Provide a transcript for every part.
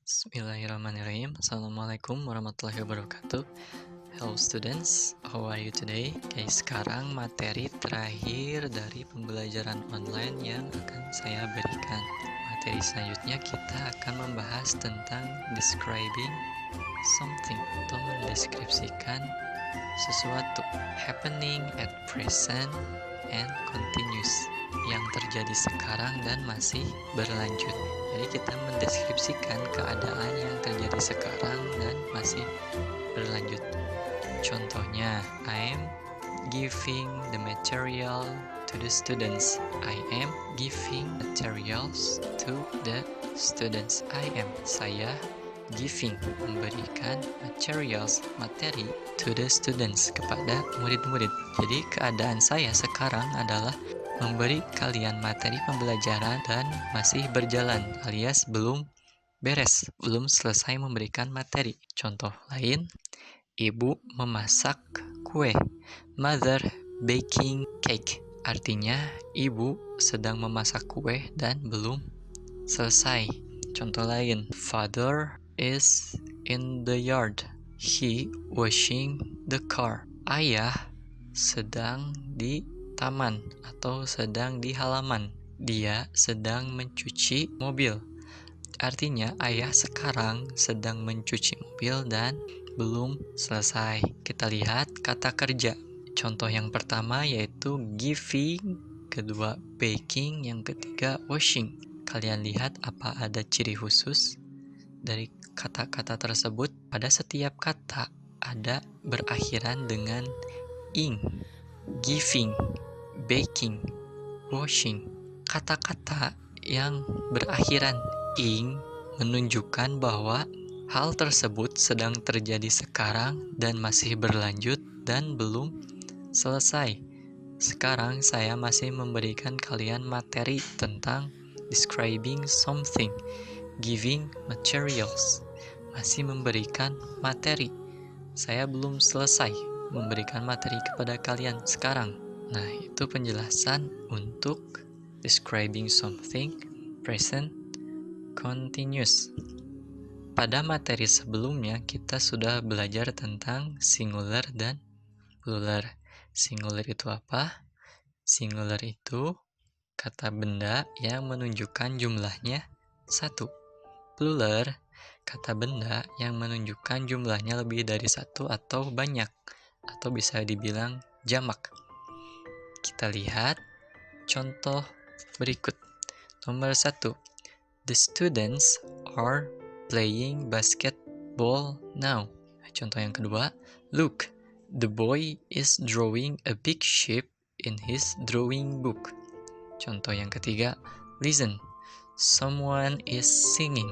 Bismillahirrahmanirrahim. Assalamualaikum warahmatullahi wabarakatuh. Hello students, how are you today? Oke, sekarang materi terakhir dari pembelajaran online yang akan saya berikan. Materi selanjutnya kita akan membahas tentang describing something atau mendeskripsikan sesuatu happening at present and continuous yang terjadi sekarang dan masih berlanjut. Jadi kita mendeskripsikan keadaan yang terjadi sekarang dan masih berlanjut. Contohnya, I am giving the material to the students. I am giving materials to the students. Saya giving, memberikan materials, materi to the students, kepada murid-murid. Jadi keadaan saya sekarang adalah memberi kalian materi pembelajaran dan masih berjalan, alias belum beres, belum selesai memberikan materi. Contoh lain, ibu memasak kue. Mother baking cake. Artinya, ibu sedang memasak kue dan belum selesai. Contoh lain, father is in the yard. He washing the car. Ayah sedang di taman atau sedang di halaman. Dia sedang mencuci mobil. Artinya ayah sekarang sedang mencuci mobil dan belum selesai. Kita lihat kata kerja. Contoh yang pertama yaitu giving, kedua baking, yang ketiga washing. Kalian lihat apa ada ciri khusus dari kata-kata tersebut? Pada setiap kata ada berakhiran dengan ing. Giving, baking, washing. Kata-kata yang berakhiran ing menunjukkan bahwa hal tersebut sedang terjadi sekarang dan masih berlanjut dan belum selesai. Sekarang saya masih memberikan kalian materi tentang describing something, giving materials. Masih memberikan materi. Saya belum selesai memberikan materi kepada kalian sekarang. Nah, itu penjelasan untuk describing something present continuous. Pada materi sebelumnya kita sudah belajar tentang singular dan plural. Singular itu apa? Singular itu kata benda yang menunjukkan jumlahnya satu. Plural kata benda yang menunjukkan jumlahnya lebih dari satu atau banyak, atau bisa dibilang jamak. Kita lihat contoh berikut. Nomor 1. The students are playing basketball now. Contoh yang kedua. Look, the boy is drawing a big ship in his drawing book. Contoh yang ketiga. Listen, someone is singing.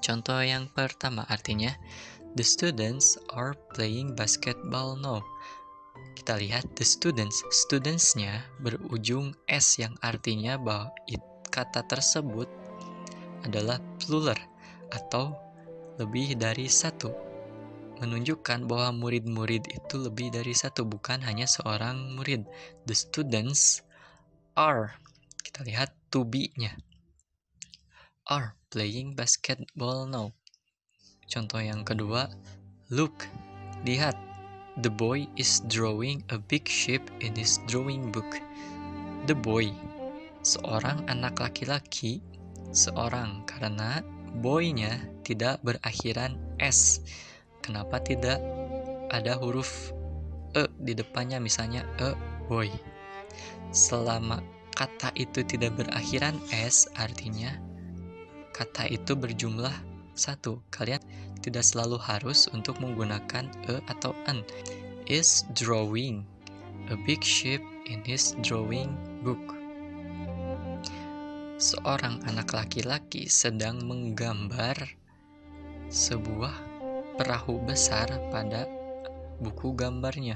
Contoh yang pertama artinya, the students are playing basketball now. Kita lihat the students. Students-nya berujung S yang artinya bahwa kata tersebut adalah plural atau lebih dari satu. Menunjukkan bahwa murid-murid itu lebih dari satu, bukan hanya seorang murid. The students are. Kita lihat to be-nya. Are playing basketball now. Contoh yang kedua, look, lihat, the boy is drawing a big ship in his drawing book. The boy, seorang anak laki-laki, seorang karena boy-nya tidak berakhiran S. Kenapa tidak ada huruf E di depannya, misalnya a boy? Selama kata itu tidak berakhiran S, artinya kata itu berjumlah satu. Kalian tidak selalu harus untuk menggunakan e atau an. Is drawing a big ship in his drawing book. Seorang anak laki-laki sedang menggambar sebuah perahu besar pada buku gambarnya.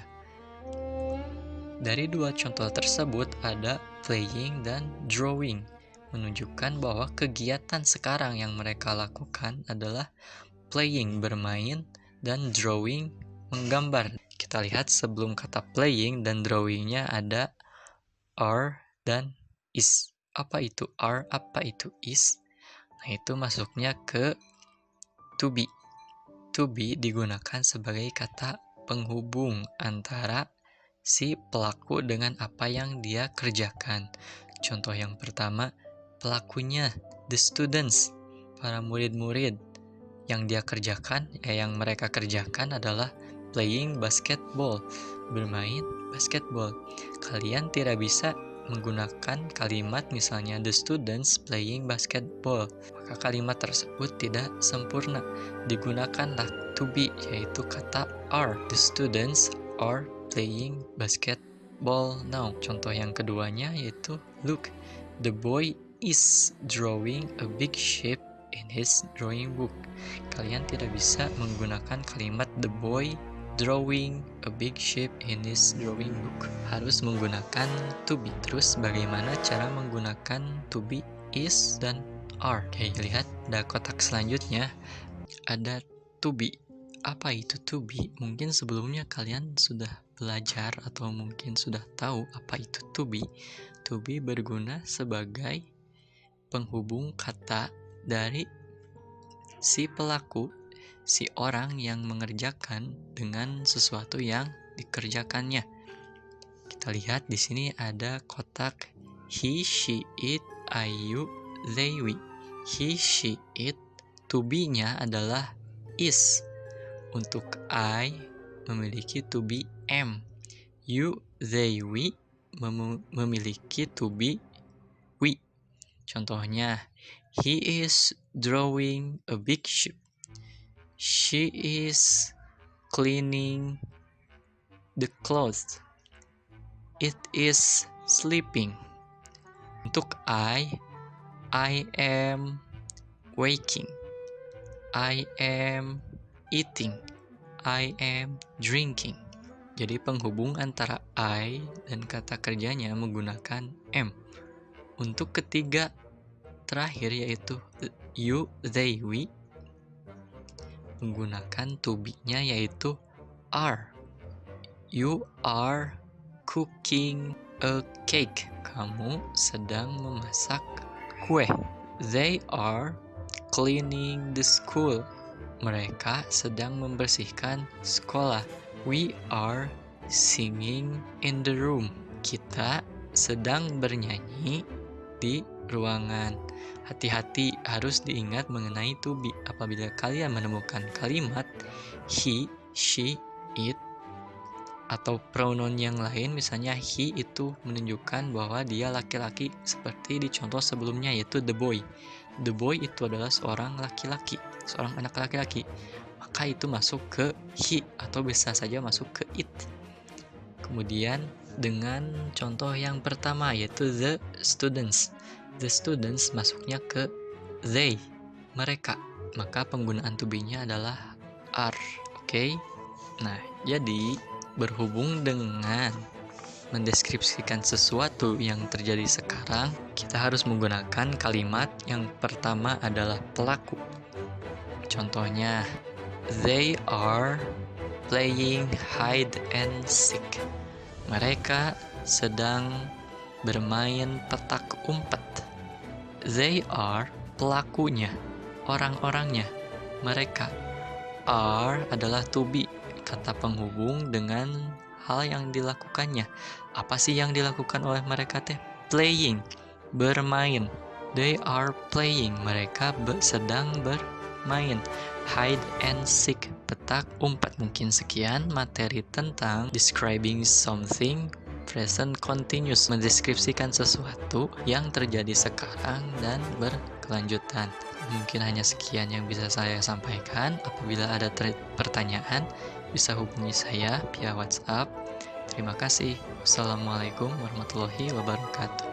Dari dua contoh tersebut ada playing dan drawing, menunjukkan bahwa kegiatan sekarang yang mereka lakukan adalah playing, bermain, dan drawing, menggambar. Kita lihat sebelum kata playing dan drawingnya ada are dan is. Apa itu are? Apa itu is? Nah, itu masuknya ke to be. To be digunakan sebagai kata penghubung antara si pelaku dengan apa yang dia kerjakan. Contoh yang pertama, pelakunya, the students, para murid-murid. Yang dia kerjakan, yang mereka kerjakan adalah playing basketball, bermain basketball. Kalian tidak bisa menggunakan kalimat misalnya the students playing basketball, maka kalimat tersebut tidak sempurna. Digunakanlah to be, yaitu kata are. The students are playing basketball now. Contoh yang keduanya yaitu look, the boy is drawing a big shape in his drawing book. Kalian tidak bisa menggunakan kalimat the boy drawing a big shape in his drawing book. Harus menggunakan to be. Terus bagaimana cara menggunakan to be, is, dan are? Oke, lihat ada kotak selanjutnya. Ada to be. Apa itu to be? Mungkin sebelumnya kalian sudah belajar atau mungkin sudah tahu apa itu to be. To be berguna sebagai penghubung kata dari si pelaku, si orang yang mengerjakan dengan sesuatu yang dikerjakannya. Kita lihat di sini ada kotak he, she, it, I, you, they, we. He, she, it, to be-nya adalah is. Untuk I memiliki to be am. You, they, we memiliki to be we. Contohnya, he is drawing a big ship. She is cleaning the clothes. It is sleeping. Untuk I am waking. I am eating. I am drinking. Jadi penghubung antara I dan kata kerjanya menggunakan am. Untuk ketiga terakhir yaitu you, they, we, menggunakan to be-nya yaitu are. You are cooking a cake. Kamu sedang memasak kue. They are cleaning the school. Mereka sedang membersihkan sekolah. We are singing in the room. Kita sedang bernyanyi di ruangan. Hati-hati, harus diingat mengenai to be. Apabila kalian menemukan kalimat he, she, it, atau pronoun yang lain, misalnya he itu menunjukkan bahwa dia laki-laki, seperti di contoh sebelumnya yaitu the boy. The boy itu adalah seorang laki-laki, seorang anak laki-laki. Maka itu masuk ke he, atau bisa saja masuk ke it. Kemudian dengan contoh yang pertama yaitu the students. The students masuknya ke they, mereka. Maka penggunaan to be-nya adalah are. Oke? Nah, jadi berhubung dengan mendeskripsikan sesuatu yang terjadi sekarang, kita harus menggunakan kalimat yang pertama adalah pelaku. Contohnya, they are playing hide and seek. Mereka sedang bermain petak umpet. They are pelakunya, orang-orangnya, mereka. Are adalah to be, kata penghubung dengan hal yang dilakukannya. Apa sih yang dilakukan oleh mereka teh? Playing, bermain. They are playing, mereka sedang bermain. Hide and seek, petak umpet. Mungkin sekian materi tentang describing something present continuous, mendeskripsikan sesuatu yang terjadi sekarang dan berkelanjutan. Mungkin hanya sekian yang bisa saya sampaikan. Apabila ada pertanyaan, bisa hubungi saya via WhatsApp. Terima kasih. Wassalamualaikum warahmatullahi wabarakatuh.